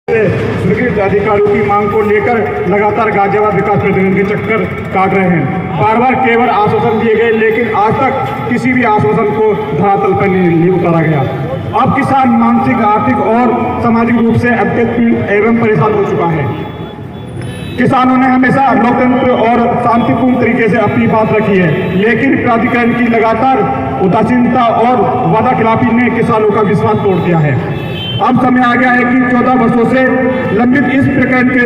स्वीकृत अधिकारियों की मांग को लेकर लगातार गाजियाबाद विकास प्राधिकरण के चक्कर काट रहे हैं। बार बार केवल आश्वासन दिए गए, लेकिन आज तक किसी भी आश्वासन को धरातल पर नहीं उतारा गया। अब किसान मानसिक, आर्थिक और सामाजिक रूप से अत्यंत पीड़ित एवं परेशान हो चुका है। किसानों ने हमेशा लोकतंत्र और शांतिपूर्ण तरीके से अपनी बात रखी है, लेकिन प्राधिकरण की लगातार उदासीनता और वादाखिलाफी ने किसानों का विश्वास तोड़ दिया है। अब समय आ गया है कि 14 वर्षों से लंबित इस प्रकरण के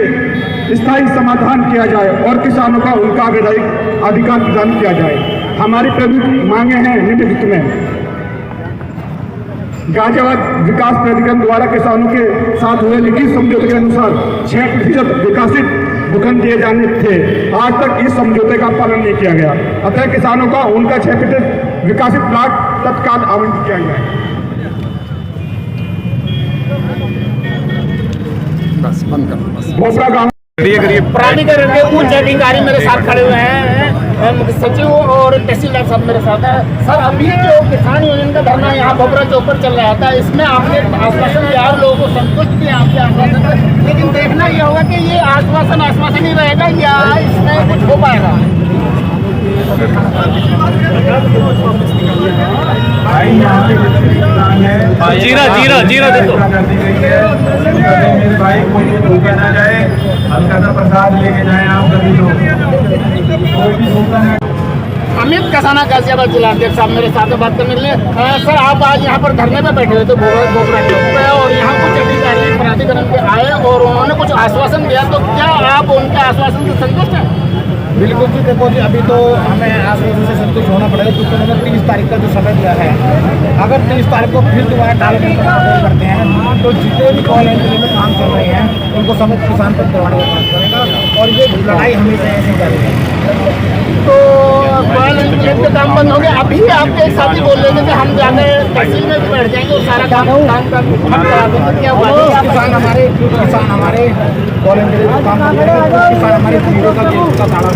स्थायी समाधान किया जाए और किसानों का उनका वैधानिक अधिकार प्रदान किया जाए। हमारी प्रमुख मांगे हैं निम्नलिखित में। गाजियाबाद विकास प्राधिकरण द्वारा किसानों के साथ हुए लिखित समझौते के अनुसार 6% विकसित भूखंड दिए जाने थे। आज तक इस समझौते का पालन नहीं किया गया, अतः किसानों का उनका 6% विकसित प्लाट तत्काल आवंटित किया जाए। भोपरा गाँव प्राधिकरण के उच्च अधिकारी मेरे साथ खड़े हुए हैं, मुख्य सचिव और तहसीलदार साहब मेरे साथ है। सर, अभी जो किसान यूनियन का धरना यहाँ भोपरा चौक पर चल रहा था, इसमें आपने आश्वासन दिया, लोगों को संतुष्ट किया आपके आश्वासन, लेकिन देखना यह होगा कि ये आश्वासन ही रहेगा या इसमें कुछ हो पाएगा। जीरा दे दो। मेरे भाई कोई धोखा ना जाए, हल्का सा प्रसाद लेके जाए आप सभी लोग। अमित कसाना गाजियाबाद जिलाध्यक्ष साहब मेरे साथ बात करने के लिए। सर, आप आज यहाँ पर धरने पे बैठे हुए थे भोपरा चौक पे, और यहाँ कुछ अधिकारी प्राधिकरण के आए और उन्होंने कुछ आश्वासन दिया, तो क्या आप उनके आश्वासन से संतुष्ट हैं? बिल्कुल जी, देखो जी, अभी तो हमें आश्वासन से संतुष्ट होना पड़ेगा, क्योंकि उन्होंने 30 तारीख का जो समय दिया है। अगर 30 तारीख को फिर दोबारा टालने का काम करते हैं तो जितने भी कॉल एंट्री में काम कर रहे हैं उनको समेत किसान पर करवाने का काम करेगा, और ये लड़ाई हमेशा ऐसे चलेगी। तो कॉल एंट्री के काम बंद हो गया। अभी आपके एक साथी बोल रहे थे कि हम जाकर तहसील में बैठ जाएंगे और सारा काम करा देंगे, क्या हुआ? किसान हमारे कॉल एंट्री में काम कर रहे हैं, किसान हमारे जीरो का ताला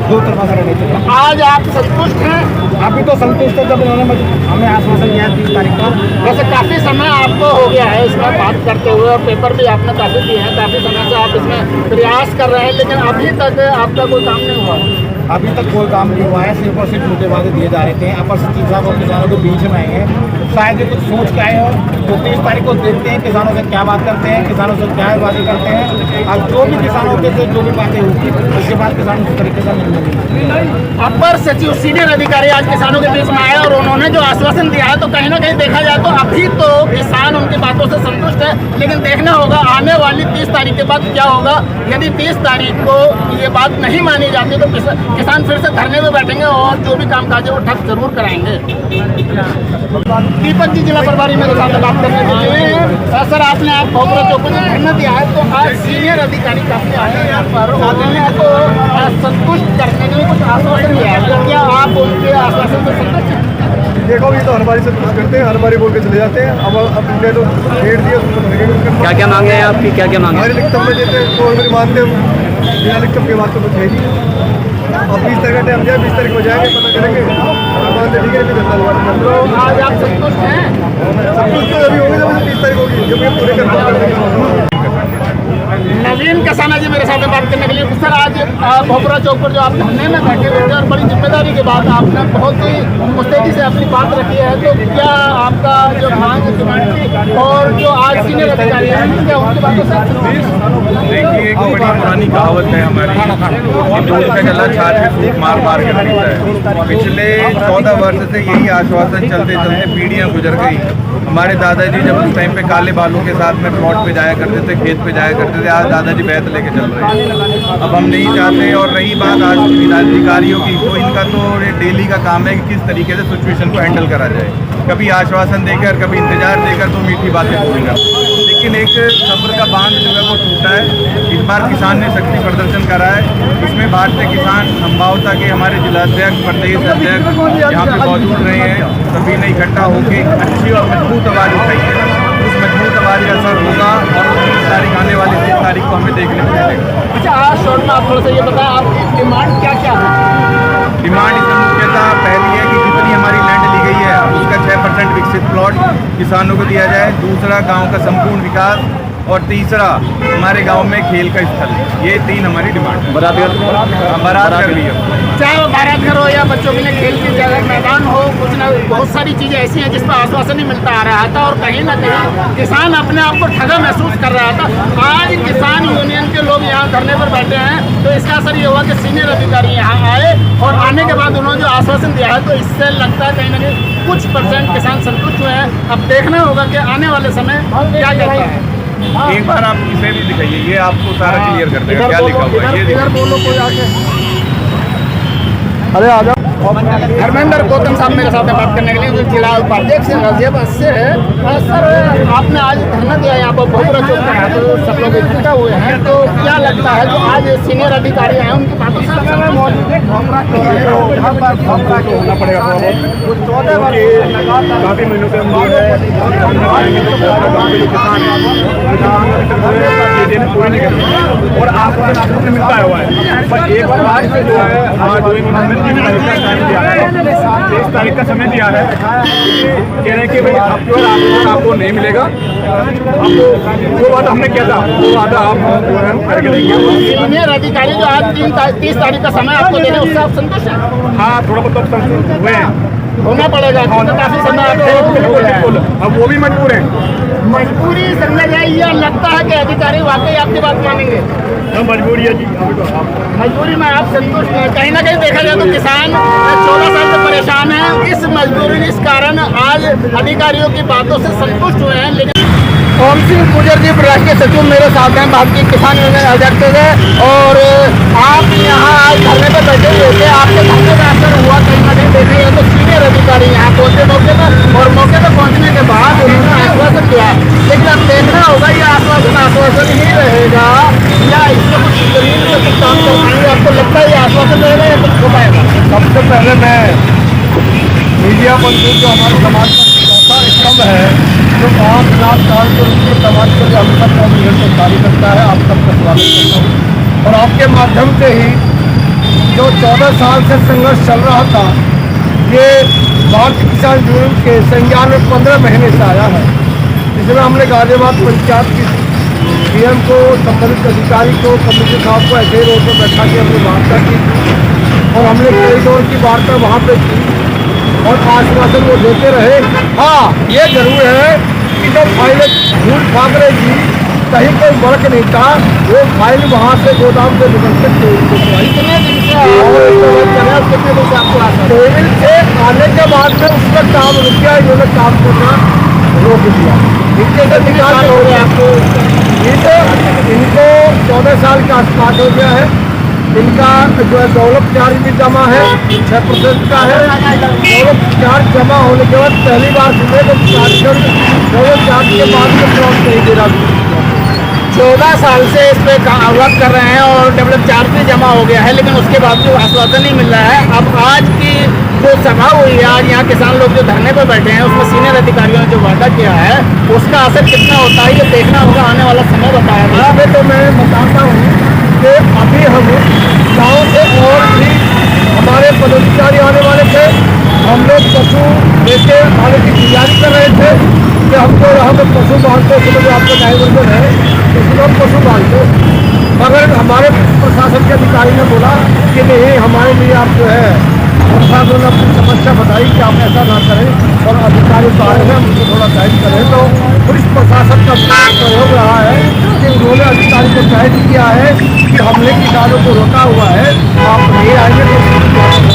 दो तरफा से रहने चाहिए। आज आप संतुष्ट हैं? अभी तो संतुष्ट है, जब उन्होंने हमें आश्वासन दिया 30 तारीख को। वैसे काफ़ी समय आपको हो गया है इसमें बात करते हुए, और पेपर भी आपने काफ़ी दिए हैं, काफ़ी समय से आप इसमें प्रयास कर रहे हैं, लेकिन अभी तक आपका कोई काम नहीं हुआ। अभी तक कोई काम नहीं हुआ है, सिर्फ और सिर्फ झूठे वादे दिए जा रहे थे। अपर सचिव साहब और किसानों के बीच में आए हैं, शायद ये कुछ सोच के आए हो। तो 30 तारीख को देखते हैं किसानों से क्या बात करते हैं, किसानों से क्या वादे करते हैं, और जो भी किसानों के से जो भी बातें होगी उसके बाद किसान उस तरीके से मिलेंगे। अपर सचिव सीनियर अधिकारी आज किसानों के बीच में आए और उन्होंने जो आश्वासन दिया है, तो कहीं ना कहीं देखा जाए तो अभी तो किसान उनकी बातों से संतुष्ट है, लेकिन देखना होगा आने वाली 30 तारीख के बाद क्या होगा। यदि 30 तारीख को ये बात नहीं मानी जाती तो किसान फिर से धरने में बैठेंगे और जो भी कामकाज है वो ठप जरूर कराएंगे। दीपक जी, जिला प्रभारी मेरे साथ बात करने के लिए। सर, आपने आप भोपरा चौक में धरना दिया है, तो आज सीनियर अधिकारी काफी आए हैं यहाँ पर, उन्होंने को संतुष्ट करने के लिए कुछ आश्वासन दिया है, तो क्या आप उनके आश्वासन से संतुष्ट हैं? देखो, ये तो हर बारी से कुछ करते हैं, हर बारी बोल के चले जाते हैं। अब हमने तो डेट दिया, क्या क्या मांगे हैं आपकी, क्या क्या मांगे? हमारे लिखतम में देते हैं, तो हमारी मानते हैं, बिना लिखतम के बात तो कुछ है ही। अब 20 तारीख का टाइम दिया, 20 तारीख को जाएंगे, पता करेंगे, ठीक है। तो आज आप संतुष्ट हैं? संतुष्ट तो अभी होगी जब 30 तारीख होगी, जब ये पूरे कर। नवीन कसाना जी मेरे साथ बात करने के लिए। सर, आज भोपरा चौक पर जो आप धरने में बैठे हुए थे और बड़ी जिम्मेदारी के बाद आपने बहुत ही मुस्तैदी से अपनी बात रखी है, तो क्या आपका जो मांग डिमांड थी और जो आज सीनियर अधिकारी हैं, क्या उनकी बातों से? देखिए, एक बड़ी पुरानी कहावत है हमारी, दूध का जला छाछ में फूंक मार मार के रखता है। पिछले 14 वर्ष से यही आश्वासन चलते चलते पीढ़ियाँ गुजर गई। हमारे दादाजी जब उस टाइम पे काले बालों के साथ में प्लॉट पे जाया करते थे, खेत पे जाया करते थे, आज दादाजी बैत लेके चल रहे हैं। अब हम नहीं चाहते। और रही बात आज अधिकारियों की, तो इनका तो डेली का काम है कि किस तरीके से सिचुएशन को हैंडल करा जाए। कभी आश्वासन देकर, कभी इंतजार देकर, तो मीठी बातें बोलेंगे, लेकिन एक सब्र का बांध जो है वो टूटा है। इस बार किसान ने शक्ति प्रदर्शन करा है, इसमें भारतीय किसान संभावता के हमारे जिलाध्यक्ष, प्रदेश अध्यक्ष यहाँ पे मौजूद रहे हैं। सभी ने इकट्ठा होकर अच्छी और मजबूत आवाज़ उठाई है। उस मजबूत आवाज़ का असर होगा और 30 तारीख आने वाली 30 तारीख को हमें देखने को मिलेगा। अच्छा, आज शॉर्ट में आप थोड़ा सा ये बताएं, आपकी डिमांड क्या क्या है? डिमांड इसमें मुख्यतः पहली है कि जितनी हमारी लैंड ली गई है उसका 6% विकसित प्लॉट किसानों को दिया जाए। दूसरा, गांव का संपूर्ण विकास और तीसरा हमारे गांव में खेल का स्थल, ये 3 हमारी डिमांड है। बारात बारात कर लिया, चाहे वो बारात घर हो या बच्चों के लिए खेल की जगह मैदान हो, कुछ ना बहुत सारी चीज़ें ऐसी हैं जिस पर आश्वासन ही मिलता आ रहा था और कहीं ना कहीं किसान अपने आप को ठगा महसूस कर रहा था। आज किसान यूनियन के लोग यहाँ धरने पर बैठे हैं तो इसका असर ये हुआ कि सीनियर अधिकारी यहाँ आए और आने के बाद उन्होंने जो आश्वासन दिया है तो इससे लगता है कहीं ना कहीं कुछ % किसान संतुष्ट हुए हैं। अब देखना होगा कि आने वाले समय क्या कहता है। एक बार आप इसे भी दिखाइए, ये आपको सारा क्लियर कर देगा क्या लिखा हुआ है। ये इधर देखिए, बोलो कोई आगे। अरे आ जाओ। धर्मेंद्र गौतम साहब मेरे साथ बात करने के लिए, जिला उपाध्यक्ष गाजियाबाद से है। सर, आपने आज धरना दिया यहाँ पर बहुपुरा चौक पर, तो सब लोग इकट्ठा हुए हैं, तो क्या लगता है जो आज सीनियर अधिकारी हैं उनकी बातों से होना पड़ेगा थोड़ा बहुत। 14 काफ़ी महीनों से हम लोग किसान पूरी नहीं करते और आश्वासन मिलता हुआ है, पर एक बार आज से जो है हमारे 23 तारीख का समय दिया है, कह रहे हैं कि भाई आपको नहीं मिलेगा, आपको जो वादा हमने किया था वो वादा आप करके देंगे। सीनियर अधिकारी जो आज 30 तारीख का समय आपको दे रहे हैं उससे आप संतुष्ट हैं? हाँ, थोड़ा बहुत संतुष्ट हुए हैं, होना पड़ेगा क्योंकि काफी समय आपको बिल्कुल बिल्कुल, अब वो भी मजबूर हैं। मजबूरी समझा जाए या लगता है कि अधिकारी वाकई आपकी बात मानेंगे? मजबूरी है जी, मजबूरी में आप संतुष्ट हैं? कहीं ना कहीं देखा जाए तो किसान 14 साल से परेशान है, इस मजबूरी इस कारण आज अधिकारियों की बातों से संतुष्ट हुए हैं। लेकिन ओम सिंह गुर्जर जी राष्ट्रीय सचिव मेरे साथ हैं, भारतीय किसान यूनियन अध्यक्ष है, और आप यहाँ आज धरने पर बैठे हुए थे, आपके धरने में असर हुआ कहीं ना कहीं देखे गए तो सीनियर अधिकारी यहाँ पहुँचे मौके पर, और मौके पर पहुँचने के बाद उन्होंने आश्वासन दिया, लेकिन अब देखना होगा ये आश्वासन ही रहेगा या इसमें कुछ जमीन में कुछ काम कर पाएंगे? आपको लगता है ये आश्वासन रहेगा या कुछ हो पाएगा? सबसे पहले मैं मीडिया बंधु जो हमारे समाज का चौथा स्तंभ है, जो 5,000 साल के रूप समाज के लिए हम तक निरंतर कार्य करता है, आप सबका स्वागत करता हूँ। और आपके माध्यम से ही जो 14 साल से संघर्ष चल रहा था, ये भारतीय किसान यूनियन के संज्ञान में 15 महीने से आया है, जिसमें हमने गाजियाबाद पंचायत की DM को, संबंधित अधिकारी को, कमिश्नर साहब को ऐसे ही रोड पर बैठा के हमने वार्ता की और हमने कई दौर की वार्ता वहाँ पे की और आश्वासन वो देते रहे। हाँ, ये जरूर है कि जब फाइलें झूठ ठाकरे जी कहीं कोई वर्क नहीं था, वो फाइल वहाँ से गोदाम से निकल के कितने दिन से आपको टेबल से आने के बाद में उस पर काम रुक गया, इन्होंने काम करना रोक दिया। इनके से निकाल हो गया आपको, इनको 14 साल का आसपास हो गया है। इनका जो है दौलत चार्ज भी जमा है, 6% का है। दौलत चार्ज जमा होने के बाद पहली बार सुने तो दौलत चार्ज के बाद में फ्रॉड नहीं दे रहा। 14 साल से इस पे वर्क कर रहे हैं और डेवलप चार्ज भी जमा हो गया है, लेकिन उसके बाद भी आश्वासन नहीं मिल रहा है। अब आज की जो सभा हुई है, आज यहाँ किसान लोग जो धरने पर बैठे हैं, उसमें सीनियर अधिकारियों ने जो वादा किया है उसका असर कितना होता है ये देखना होगा, आने वाला समय बताएगा। अभी तो मैं बताता हूँ कि अभी हम गाँव से और भी हमारे पदाधिकारी आने वाले थे, हम लोग पशु लेके आने की तैयारी कर रहे थे कि हमको यहाँ पर पशु बांधते समझ आपका डाइवर्जन है, इसमें हम पशु बांधते, मगर हमारे प्रशासन के अधिकारी ने बोला कि नहीं, हमारे लिए आप जो है प्रशासन ने अपनी समस्या बताई कि आप ऐसा ना करें और अधिकारी तो आए हैं, उनको थोड़ा गाइड करें। तो पुलिस प्रशासन का प्रयोग रहा है कि उन्होंने अधिकारी को गाइड किया है कि हमने किसानों को रोका हुआ है, आप नहीं आएंगे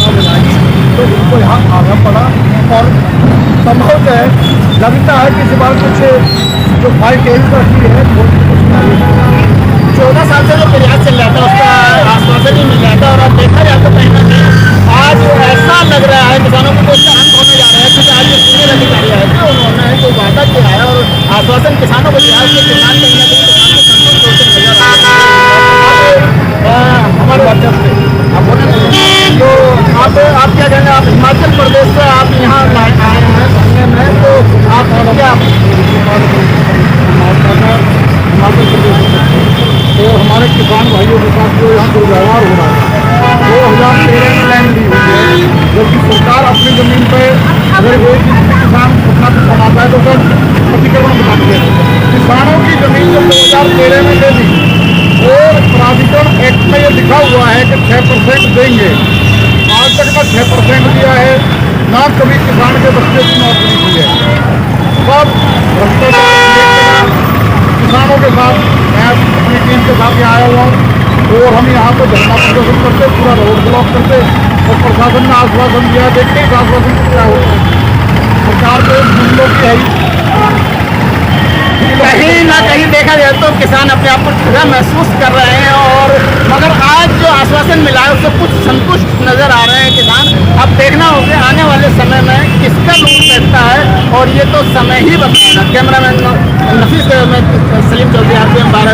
तो मिलाएंगे, तो उनको यहाँ आना पड़ा। और संभवतः लगता है कि इस बार कुछ जो फाइल टेल करती है 14 साल से जो प्रयास चल रहा था उसका आश्वासन ही मिल रहा था, और अब देखा जाए तो कहीं ना कहीं आज ऐसा लग रहा है किसानों को कुछ अंत होने जा रहा है, क्योंकि आज जो सीनियर अधिकारी आए थे उन्होंने जो वादा किया है और आश्वासन किसानों को दिया है, उससे किसान कहीं ना कहीं किसान को संतुष्ट होते नजर आ रहे हैं। हमारे वाट्सएप से तो आप क्या कहेंगे? आप हिमाचल प्रदेश से आप यहाँ आए हैं घूमने में, तो आप क्या हिमाचल प्रदेश तो हमारे किसान भाइयों के साथ जो यहाँ दुर्व्यवहार हो रहा है, 2013 में लैंड ली हुई है, जबकि सरकार अपनी ज़मीन पे अगर कोई किसान अपना कमाता है तो उसका प्रतिक्रमण बनाती है। किसानों की ज़मीन को सरकार मेरे में दे दी और प्राधिकरण एक्ट में ये लिखा हुआ है कि 6% देंगे। आज तक का 6% दिया है, ना कभी किसान के बच्चे की नौकरी की है। सब भ्रष्टाचार किसानों के साथ मैं अपनी टीम के साथ यहाँ आया हुआ हूँ और हम यहाँ पर धरना प्रदर्शन करते, पूरा रोड ब्लॉक करते और प्रशासन ने आश्वासन दिया। देखते इस आश्वासन को क्या होता है। सरकार को मूल्यों की है कहीं ना कहीं देखा जाए तो किसान अपने आप को ठगा महसूस कर रहे हैं और मगर आज जो आश्वासन मिला है उससे कुछ संतुष्ट नजर आ रहे हैं किसान। अब देखना होगा आने वाले समय में किसका रूप रहता है और ये तो समय ही बताएगा। कैमरामैन नफीस में सलीम चौधरी, RPM 12